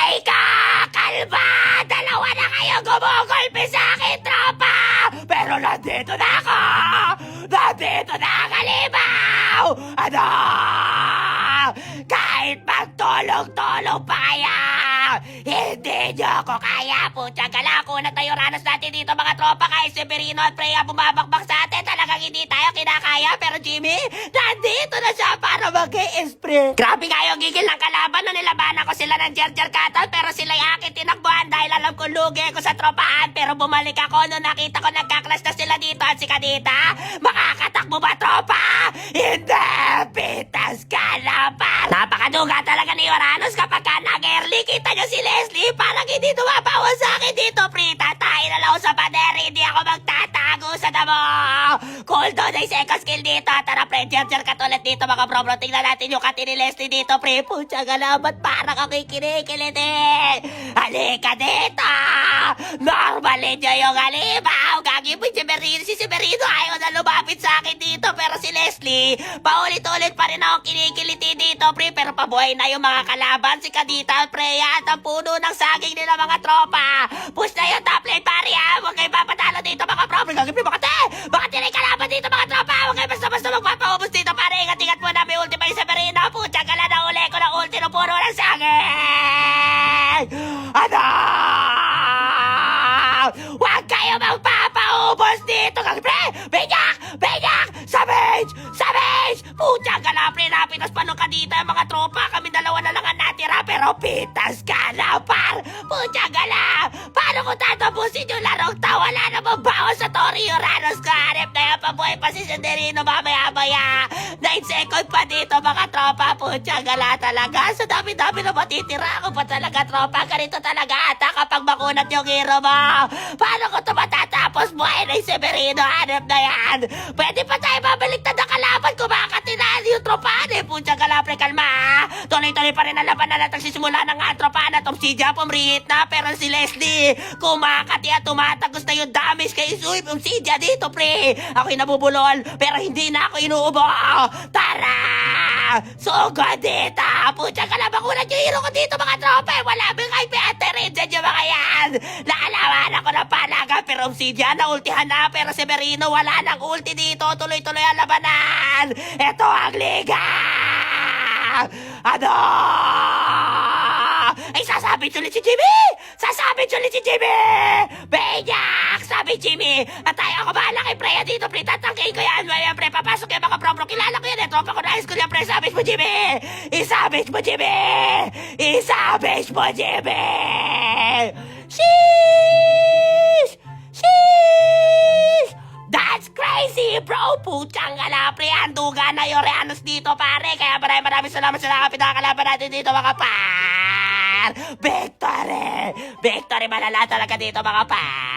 Aray ka! Kalma! Dalawa na kayo gumugulpi sa akin, tropa! Pero nandito na ako! Nandito na ang halimaw! Ano? Kahit magtulong-tulong pa kaya! Hindi nyo ako kaya! Putya gala ko na tayo ranas natin dito mga tropa kahit si Perino at Freya bumabakbak sa atin. Talagang hindi tayo kinakaya. Pero Jimmy, nandito na siya para mag-i-spray. Grabe nga yung gigil ng kalaban na nilabanan ko sila ng Jar-Jar Katal. Pero sila'y akin tinakbuhan dahil alam ko lugi ko sa tropahan. Pero bumalik ako nung nakita ko nagkaklas na sila dito at si Kadita. Makakatakbo ba tropa? Hindi! Pitas ka na par! Napakaduga talaga ni Uranus kapag ka nag-early. Kita niyo si Leslie, parang hindi tumapawa sa akin dito, pre. Tatay na lang sa pader, hindi ako magtatago sa damo. Cooldown ay second skill dito. Tara, pre, Jar-Jar Katal dito, mga bro. Tingnan natin yung kati ni Leslie dito, pre. Pucha galabat, parang ako kinikilit. Halika dito! Normalin niyo yung halimaw. Gagi mo si Severino ayaw na lumapit sa akin dito. Pero si Leslie, paulit-ulit pa rin ako kinikiliti dito, pre. Pero pabuhay na yung mga kalaban. Si Kadita, Freya, at ang puno ng saging nila mga tropa. Push na yung top lane, pare, ha? Huwag kayo papatalo dito, mga bro. Gagi mo, bakit yun yung kalaban dito, mga tropa? Huwag kayo basta-basta magpapaubos dito, pare. Ingat-ingat mo na may ulti pa yung Severino. Pucha, gala na uli ko ng ulti ng puno ng saging. Ano? Huwag kayo magpapaubos dito, gagi, pre. Benyak! Savage! Pucha ka na, pre, napitas pa nung Kadita yung mga tropa. Kami dalawa na lang ang natira, pero pitas ka na, par. Pucha ka na. Paano ko tatapusin yung larong ta? Wala namang bawas sa Tori Uranus ko. Hanip na yung pabuhay pa si Senderino mamaya-maya. 9 second pa dito, mga tropa. Pucha ka na talaga. Sa dami-dami na matitira ako pa talaga, tropa. Ganito talaga ata kapag makunat yung hero mo. Paano ko ito matatapos? Buhay na yung Severino. Hanip na yan. Pwede pa tayo babaliktad ang kalaban ko. Baka tinaan yung tropahan eh. Pucha ka na, pre, kalma. Tuloy-tuloy pa rin ang laban na nagsisimula ng tropahan at Obsidia pumrihit na. Pero si Leslie, kumakati at tumatagos na yung damage kay Sweep Obsidia dito, pre. Ako'y nabubulol, pero hindi na ako inuubo. Tara! Sugod dito! Pucha ka na, makunat yung hero ko dito, mga tropa. Wala bang IP anti-regen yung mga yan. Nakalawan ako ng panaga, pero Obsidia naultihan na. Pero Severino, wala nang ulti dito. Tuloy-tuloy ang labanan. Ito ang liga! Ano? Ay, sasabit ulit si Jimmy! Benyak! Sabi Jimmy! At tayo ako bahala kay Freya dito, pre. Tatangkain ko yan. Maya, pre, papasok yung mga pro-pro. Kilala ko yan, eh. Tropa ko na high school yan, pre. Sabit mo, Jimmy! Isabit mo, Jimmy! Sheesh! That's crazy, bro! Putsang gala, pre. Anduga na yung Uranus dito, pare. Kaya maraming salamat sa nakapit na kalaban natin dito, mga par! Victory! Malala talaga dito, mga par!